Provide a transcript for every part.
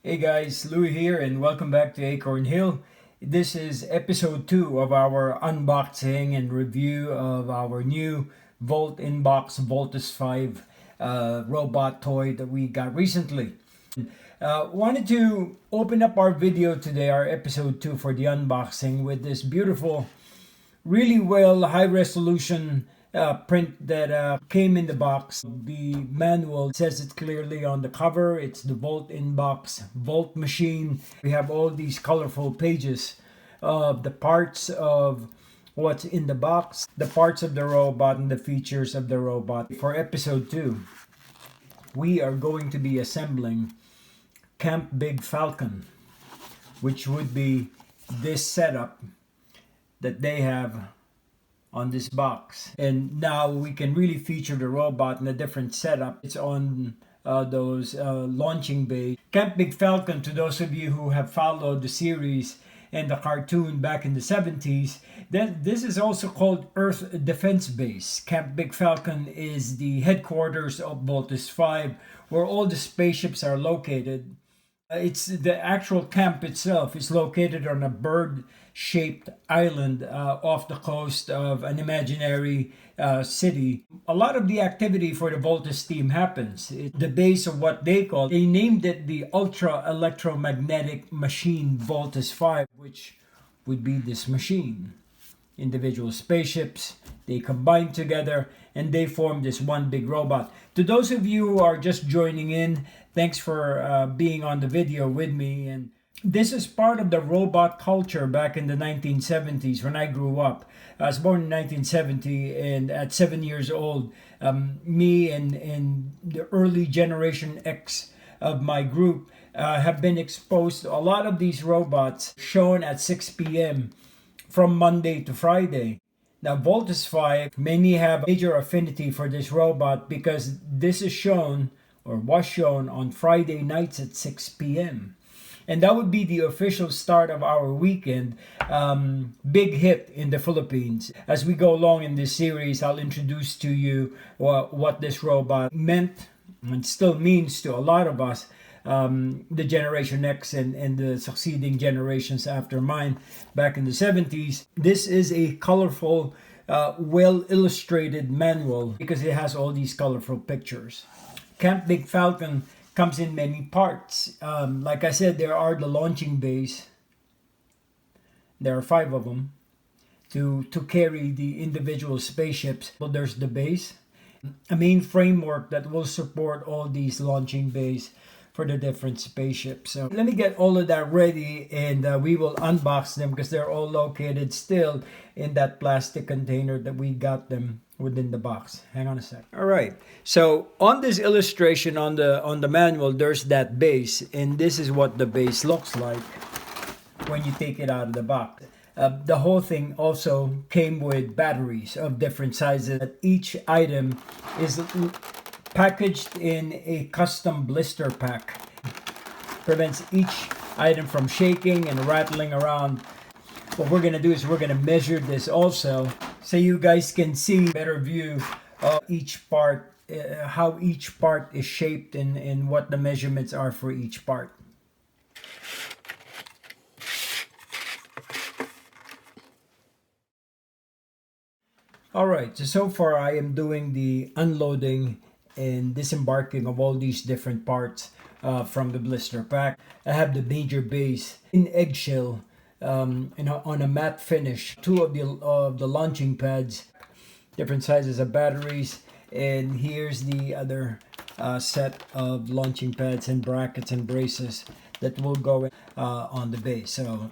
Hey guys, Louis here and welcome back to Acorn Hill. This is episode 2 of our unboxing and review of our new Voles V robot toy that we got recently. Wanted to open up our video today, our episode 2 for the unboxing with this beautiful, really well high resolution print that came in the box. The manual says it clearly on the cover. It's the Volt Inbox Volt machine. We have all these colorful pages of the parts of what's in the box, the parts of the robot, and the features of the robot. For episode 2, we are going to be assembling CAMP Big Falcon, which would be this setup that they have on this box. And now we can really feature the robot in a different setup. It's on those launching bays. CAMP Big Falcon, to those of you who have followed the series and the cartoon back in the 70s, this is also called Earth Defense Base. CAMP Big Falcon is the headquarters of Voles V, where all the spaceships are located. It's the actual camp itself is located on a bird-shaped island off the coast of an imaginary city. A lot of the activity for the Voltes team happens. It's the base of what they named it the Ultra Electromagnetic Machine Voles V, which would be this machine. Individual spaceships, they combine together and they form this one big robot. To those of you who are just joining in, thanks for being on the video with me. And this is part of the robot culture back in the 1970s when I grew up. I was born in 1970, and at 7 years old, me and the early Generation X of my group have been exposed to a lot of these robots shown at 6 p.m. from Monday to Friday. Now, Voles V, many have major affinity for this robot because this is shown or was shown on Friday nights at 6 p.m. And that would be the official start of our weekend. Big hit in the Philippines. As we go along in this series, I'll introduce to you what this robot meant and still means to a lot of us. The Generation X and the succeeding generations after mine back in the 70s. This is a colorful, well illustrated manual because it has all these colorful pictures. CAMP Big Falcon comes in many parts. Like I said, there are the launching bays. There are 5 of them to carry the individual spaceships. Well, there's the base, a main framework that will support all these launching bays for the different spaceships. So let me get all of that ready and we will unbox them because they're all located still in that plastic container that we got them within the box. Hang on a sec. All right. So on this illustration on the manual, there's that base, and this is what the base looks like when you take it out of the box. The whole thing also came with batteries of different sizes. Each item is packaged in a custom blister pack. Prevents each item from shaking and rattling around. What we're gonna do is we're gonna measure this also so you guys can see a better view of each part, how each part is shaped and what the measurements are for each part. All right, so far I am doing the unloading and disembarking of all these different parts from the blister pack. I have the major base in eggshell on a matte finish. 2 of the launching pads, different sizes of batteries, and here's the other set of launching pads and brackets and braces that will go on the base. So,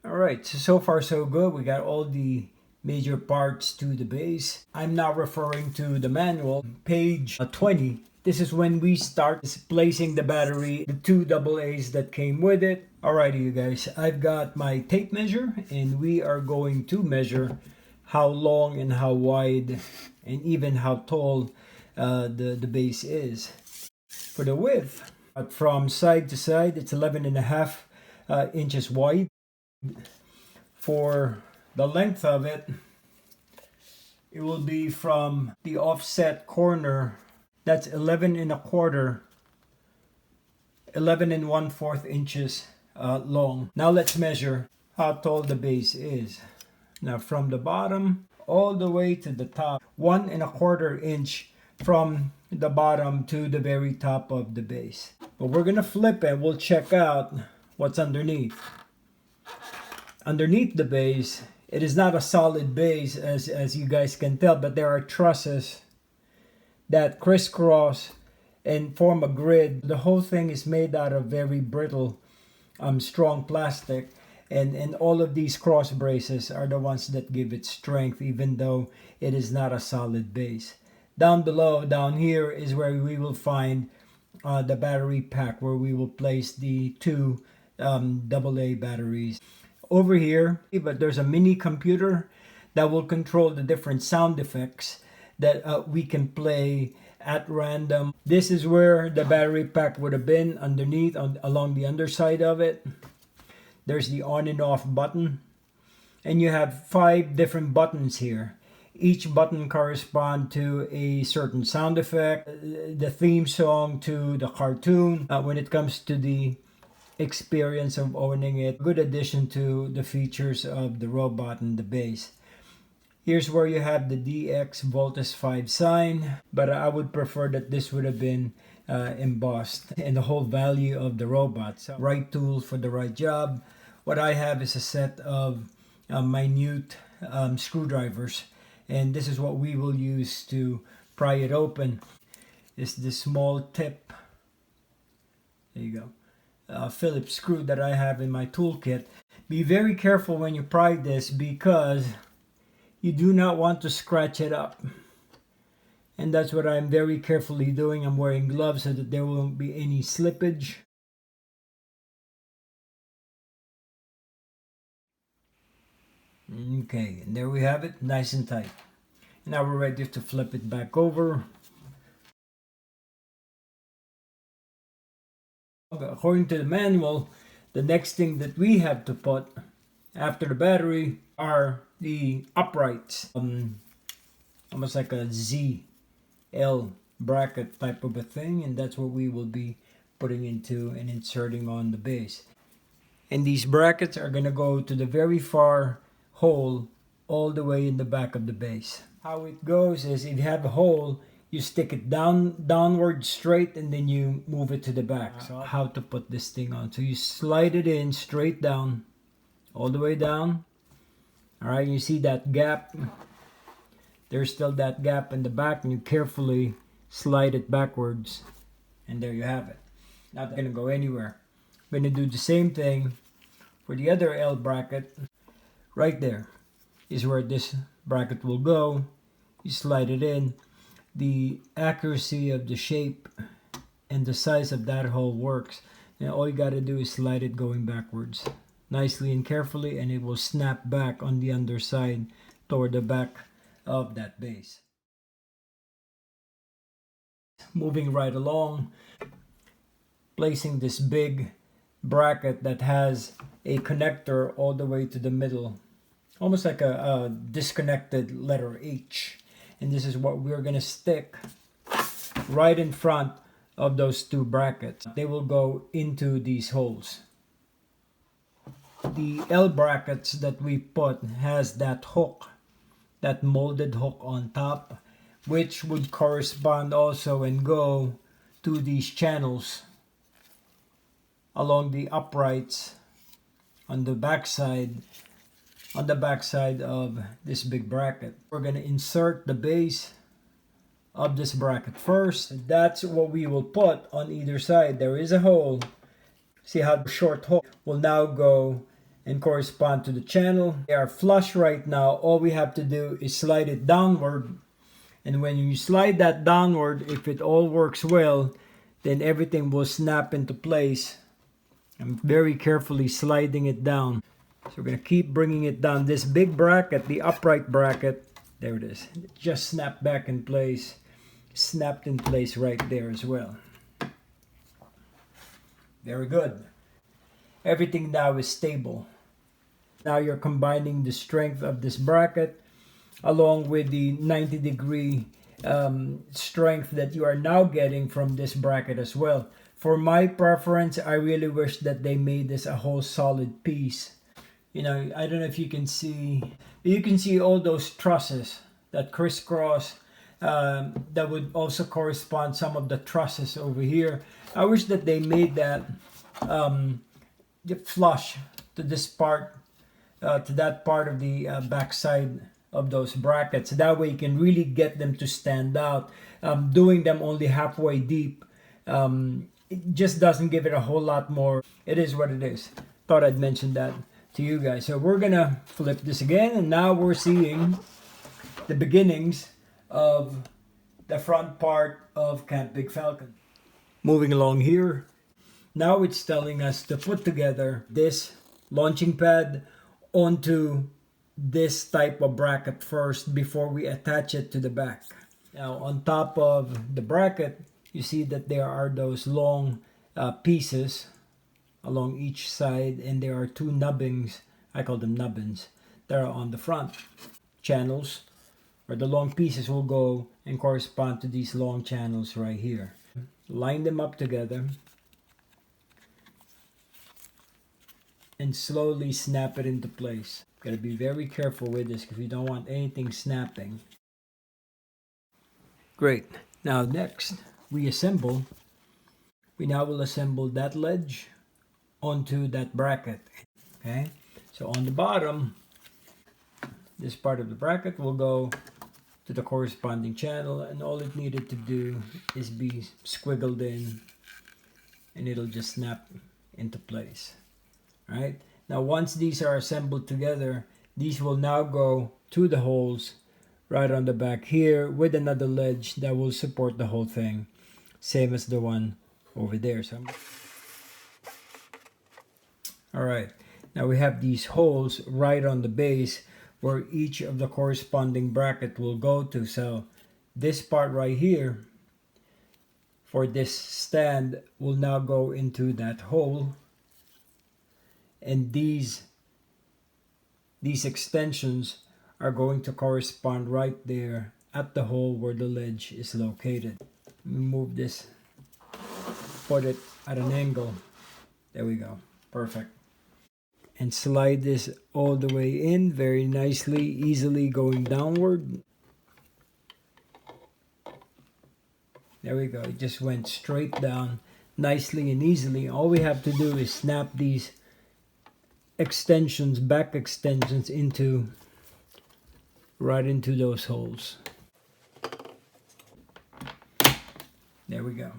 all right, so far so good. We got all the major parts to the base. I'm now referring to the manual, page 20. This is when we start placing the battery, the 2 AA's that came with it. Alrighty, you guys, I've got my tape measure, and we are going to measure how long and how wide and even how tall the base is. For the width, from side to side, it's 11.5 inches wide. For the length of it, it will be from the offset corner, that's 11 1/4 11 1/4 inches long. Now let's measure how tall the base is. Now from the bottom all the way to the top, 1 1/4 inch from the bottom to the very top of the base. But we're gonna flip it. We'll check out what's underneath. Underneath the base, it is not a solid base as you guys can tell, but there are trusses that crisscross and form a grid. The whole thing is made out of very brittle, strong plastic. And all of these cross braces are the ones that give it strength, even though it is not a solid base. Down below, down here, is where we will find the battery pack, where we will place the two AA batteries. Over here, but there's a mini computer that will control the different sound effects that we can play at random. This is where the battery pack would have been, underneath, along the underside of it. There's the on and off button, and you have 5 different buttons here. Each button corresponds to a certain sound effect, the theme song to the cartoon. When it comes to the experience of owning it, good addition to the features of the robot and the base. Here's where you have the DX Voles 5 sign, but I would prefer that this would have been embossed, and the whole value of the robot. So, right tool for the right job. What I have is a set of minute screwdrivers, and this is what we will use to pry it open. Is the small tip, there you go, Phillips screw that I have in my toolkit. Be very careful when you pry this, because you do not want to scratch it up. And that's what I'm very carefully doing. I'm wearing gloves so that there won't be any slippage. Okay, and there we have it, nice and tight. Now we're ready to flip it back over. According to the manual, the next thing that we have to put after the battery are the uprights. Almost like a ZL bracket type of a thing, and that's what we will be putting into and inserting on the base. And these brackets are going to go to the very far hole all the way in the back of the base. How it goes is, if you have a hole, you stick it downward straight, and then you move it to the back. So how to put this thing on? So you slide it in straight down, all the way down. All right, you see that gap? There's still that gap in the back, and you carefully slide it backwards, and there you have it. Not gonna go anywhere. I'm gonna do the same thing for the other L bracket. Right there is where this bracket will go. You slide it in. The accuracy of the shape and the size of that hole works. And all you gotta do is slide it going backwards, nicely and carefully, and it will snap back on the underside toward the back of that base. Moving right along, placing this big bracket that has a connector all the way to the middle, almost like a disconnected letter H. And this is what we're gonna stick right in front of those two brackets. They will go into these holes. The L brackets that we put has that hook, that molded hook on top, which would correspond also and go to these channels along the uprights on the backside of this big bracket. We're going to insert the base of this bracket first. That's what we will put on either side. There is a hole. See how the short hook will now go and correspond to the channel. They are flush right now. All we have to do is slide it downward, and when you slide that downward, if it all works well, then everything will snap into place. I'm very carefully sliding it down. So we're going to keep bringing it down. This big bracket, the upright bracket, there it is. It just snapped back in place. Snapped in place right there as well. Very good. Everything now is stable. Now you're combining the strength of this bracket along with the 90-degree strength that you are now getting from this bracket as well. For my preference, I really wish that they made this a whole solid piece. You know, I don't know if you can see, all those trusses that crisscross, that would also correspond some of the trusses over here. I wish that they made that flush to this part, to that part of the backside of those brackets. That way you can really get them to stand out. Doing them only halfway deep, it just doesn't give it a whole lot more. It is what it is. Thought I'd mention that to you guys. So we're gonna flip this again, and now we're seeing the beginnings of the front part of Camp Big Falcon. Moving along here, now it's telling us to put together this launching pad onto this type of bracket first before we attach it to the back. Now on top of the bracket, you see that there are those long pieces along each side, and there are two nubbings, I call them nubbins, that are on the front. Channels, or the long pieces, will go and correspond to these long channels right here. Line them up together and slowly snap it into place. Gotta be very careful with this because you don't want anything snapping. Great. Now next, we now will assemble that ledge onto that bracket. Okay, so on the bottom, this part of the bracket will go to the corresponding channel, and all it needed to do is be squiggled in, and it'll just snap into place. All right, now once these are assembled together, these will now go to the holes right on the back here with another ledge that will support the whole thing, same as the one over there. So all right, now we have these holes right on the base where each of the corresponding bracket will go to. So this part right here for this stand will now go into that hole, and these extensions are going to correspond right there at the hole where the ledge is located. Let me move this, put it at an angle. There we go, perfect. And slide this all the way in very nicely, easily going downward. There we go, it just went straight down nicely and easily. All we have to do is snap these extensions, back extensions, right into those holes. There we go.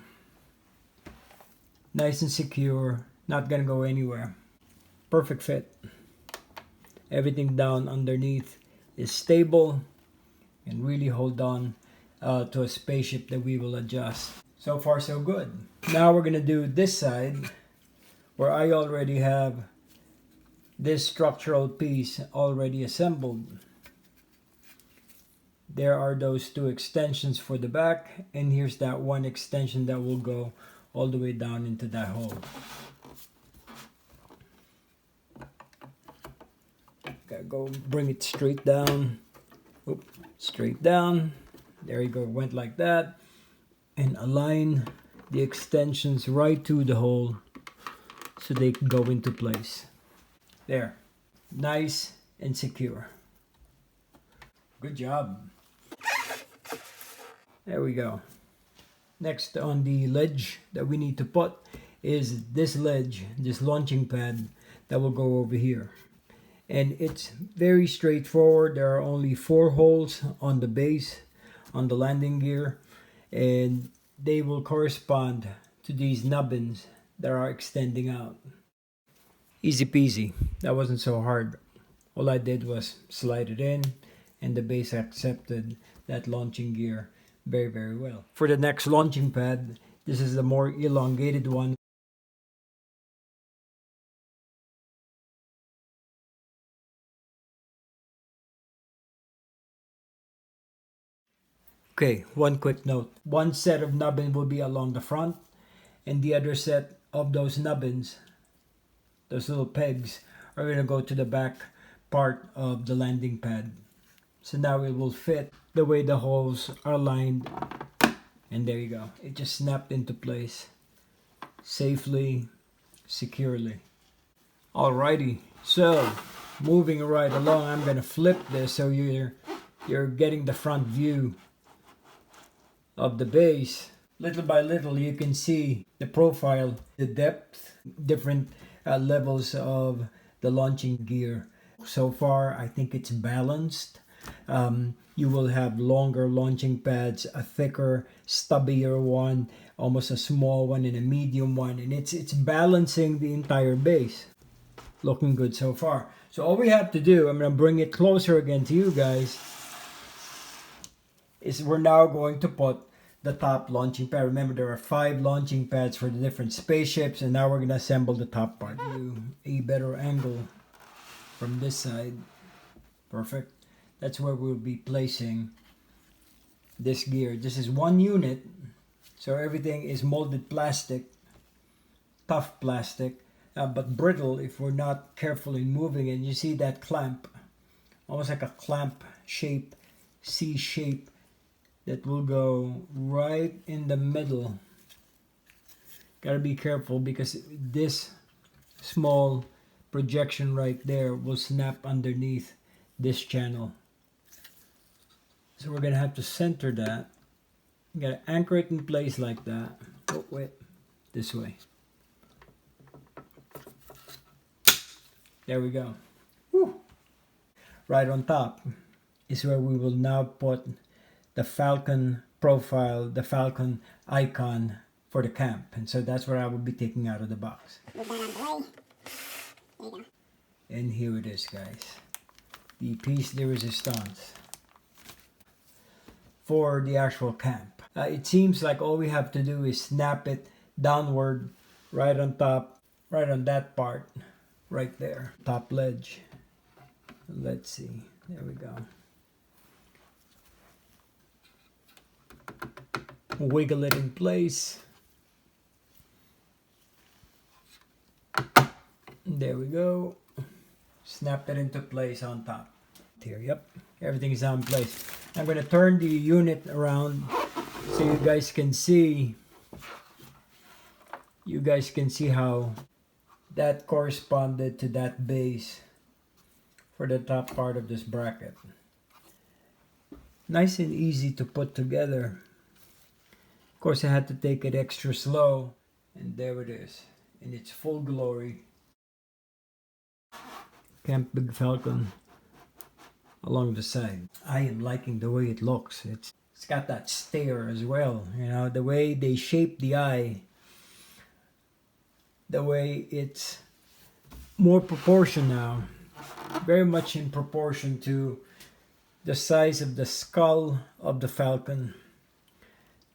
Nice and secure, not gonna go anywhere. Perfect fit. Everything down underneath is stable and really hold on to a spaceship that we will adjust. So far so good. Now we're gonna do this side where I already have this structural piece already assembled. There are those two extensions for the back, and here's that one extension that will go all the way down into that hole. Gotta go bring it straight down. Oop, straight down. There you go, went like that. And align the extensions right to the hole so they can go into place. There, nice and secure. Good job. There we go. Next on the ledge that we need to put is this ledge, this launching pad that will go over here. And it's very straightforward. There are only 4 holes on the base, on the landing gear, and they will correspond to these nubbins that are extending out. Easy peasy. That wasn't so hard. All I did was slide it in, and the base accepted that launching gear very, very well. For the next launching pad, this is the more elongated one. Okay, one quick note. One set of nubbin will be along the front, and the other set of those nubbins, those little pegs, are going to go to the back part of the landing pad. So now it will fit the way the holes are lined, and there you go. It just snapped into place safely, securely. Alrighty, so moving right along, I'm gonna flip this so you're getting the front view of the base. Little by little, you can see the profile, the depth, different levels of the launching gear. So far, I think it's balanced. You will have longer launching pads, a thicker, stubbier one, almost a small one, and a medium one, and it's balancing the entire base. Looking good so far. So all we have to do, I'm going to bring it closer again to you guys, is we're now going to put the top launching pad. Remember, there are 5 launching pads for the different spaceships, and now we're going to assemble the top part. A better angle from this side. Perfect. That's where we'll be placing this gear. This is 1 unit, so everything is molded plastic, tough plastic, but brittle if we're not careful in moving it. You see that clamp, almost like a clamp shape, C shape, that will go right in the middle. Gotta be careful because this small projection right there will snap underneath this channel. So we're gonna have to center that. You gotta anchor it in place like that. Oh wait, this way. There we go. Whew. Right on top is where we will now put the Falcon profile, the Falcon icon for the camp. And so that's what I will be taking out of the box. And here it is, guys. The piece de resistance for the actual camp. It seems like all we have to do is snap it downward, right on top, right on that part, right there, top ledge. Let's see, there we go. Wiggle it in place. There we go. Snap it into place on top. Here, yep, everything is now in place. I'm going to turn the unit around so you guys can see. You guys can see how that corresponded to that base for the top part of this bracket. Nice and easy to put together. Of course, I had to take it extra slow, and there it is in its full glory. Camp Big Falcon along the side. I am liking the way it looks. It's got that stare as well, you know, the way they shape the eye, the way it's more proportion now, very much in proportion to the size of the skull of the Falcon,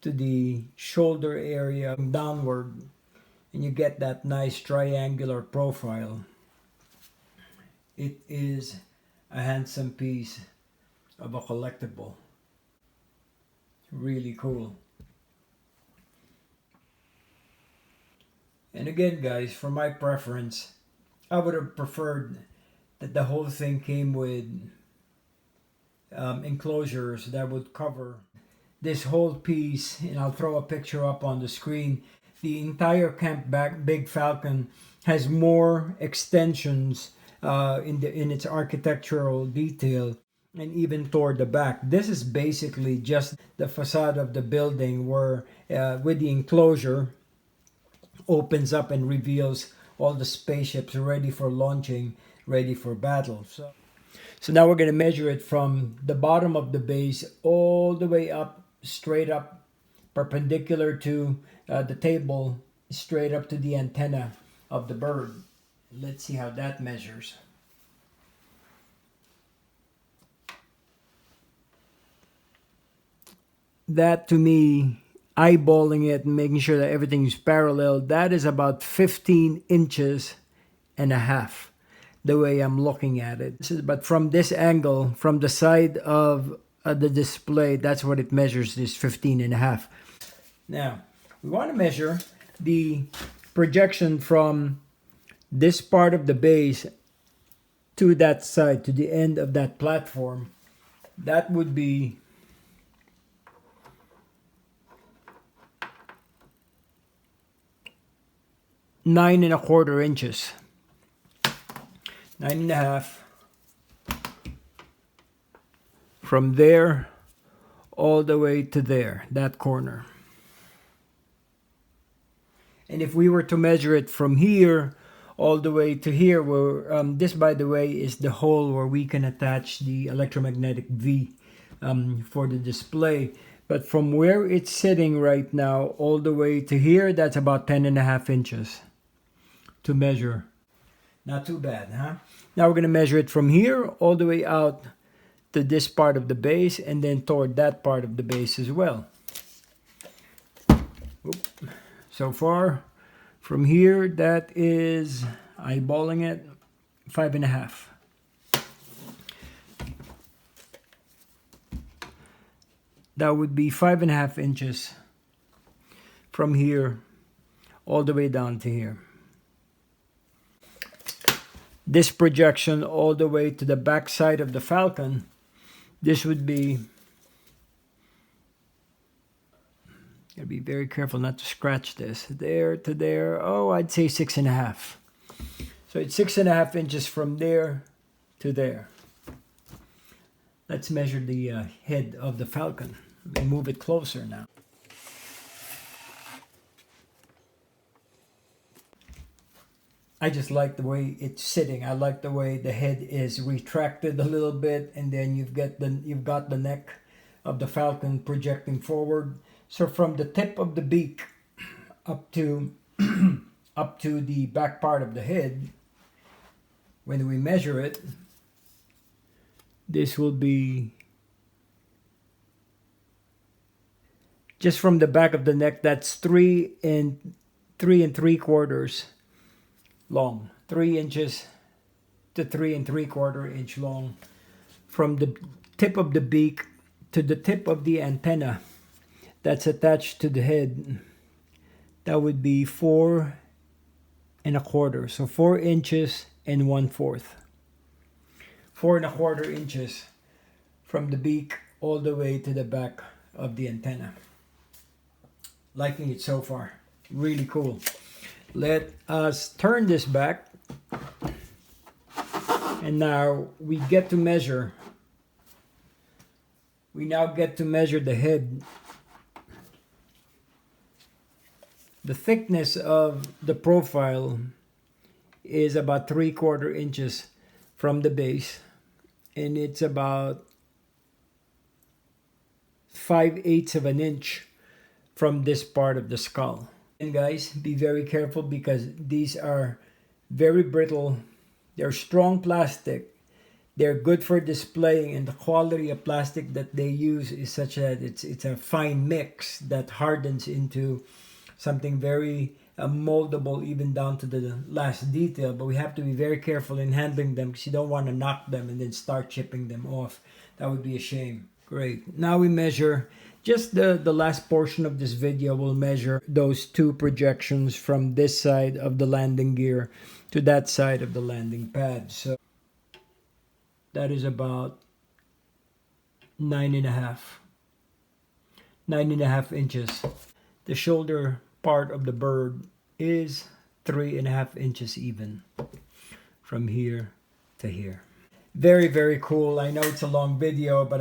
to the shoulder area downward, and you get that nice triangular profile. It is a handsome piece of a collectible. Really cool. And again, guys, for my preference, I would have preferred that the whole thing came with enclosures that would cover this whole piece, and I'll throw a picture up on the screen. The entire Camp Big Falcon has more extensions in its architectural detail, and even toward the back. This is basically just the facade of the building where with the enclosure opens up and reveals all the spaceships ready for launching, ready for battle. So now we're going to measure it from the bottom of the base all the way up, straight up, perpendicular to the table, straight up to the antenna of the bird. Let's see how that measures. That, to me, eyeballing it and making sure that everything is parallel, that is about 15 inches and a half, the way I'm looking at it. But from this angle, from the side of the display, that's what it measures, this 15 and a half. Now, we want to measure the projection from this part of the base to that side, to the end of that platform. That would be 9.25 inches. 9.5. From there all the way to there, that corner. And if we were to measure it from here all the way to here, where this, by the way, is the hole where we can attach the electromagnetic V for the display. But from where it's sitting right now all the way to here, that's about 10.5 inches to measure. Not too bad, huh? Now we're going to measure it from here all the way out to this part of the base, and then toward that part of the base as well. Oop. So far from here, that is, eyeballing it, 5.5. That would be 5.5 inches from here all the way down to here. This projection all the way to the back side of the Falcon, this would be, gotta be very careful not to scratch this. There to there, oh, I'd say 6.5. So it's 6.5 inches from there to there. Let's measure the head of the Falcon. Let me move it closer now. I just like the way it's sitting. I like the way the head is retracted a little bit, and then you've got the neck of the Falcon projecting forward. So from the tip of the beak up to up to the back part of the head, when we measure it, this will be just from the back of the neck. That's 3 3/3 long, 3 inches to 3 3/4 inch long, from the tip of the beak to the tip of the antenna that's attached to the head. That would be 4 1/4, so 4 inches and 1/4. 4 1/4 inches from the beak all the way to the back of the antenna. Liking it so far, really cool. Let us turn this back, and now we get to measure. We now get to measure the head. The thickness of the profile is about 3/4 inches from the base, and it's about 5/8 of an inch from this part of the skull. And guys, be very careful because these are very brittle. They're strong plastic. They're good for displaying, and the quality of plastic that they use is such that it's a fine mix that hardens into something very moldable, even down to the last detail. But we have to be very careful in handling them because you don't want to knock them and then start chipping them off. That would be a shame. Great. Now we measure just the last portion of this video. We'll measure those two projections from this side of the landing gear to that side of the landing pad. So that is about 9.5 inches. The shoulder part of the bird is 3.5 inches even from here to here. Very, very cool. I know it's a long video, but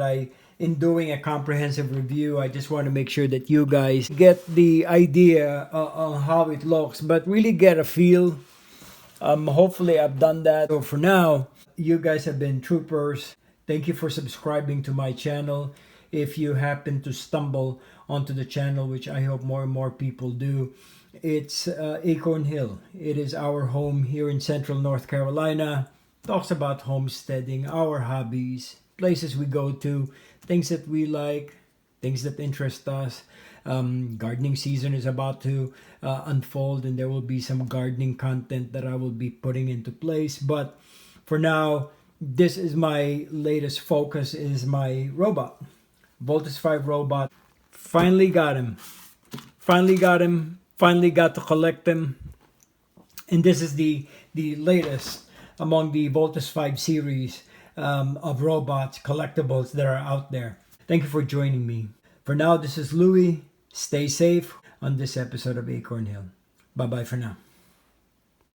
in doing a comprehensive review, I just want to make sure that you guys get the idea on how it looks, but really get a feel. Hopefully I've done that. So for now, you guys have been troopers. Thank you for subscribing to my channel. If you happen to stumble onto the channel, which I hope more and more people do, it's Acorn Hill. It is our home here in Central North Carolina. Talks about homesteading, our hobbies, places we go to, things that we like, things that interest us. Gardening season is about to unfold, and there will be some gardening content that I will be putting into place. But for now, this is my latest focus, is my robot, Voltes V robot. Finally got him. Finally got to collect him. And this is the latest among the Voltes V series of robots, collectibles that are out there. Thank you for joining me. For now, this is Louie. Stay safe on this episode of Acorn Hill. Bye-bye for now.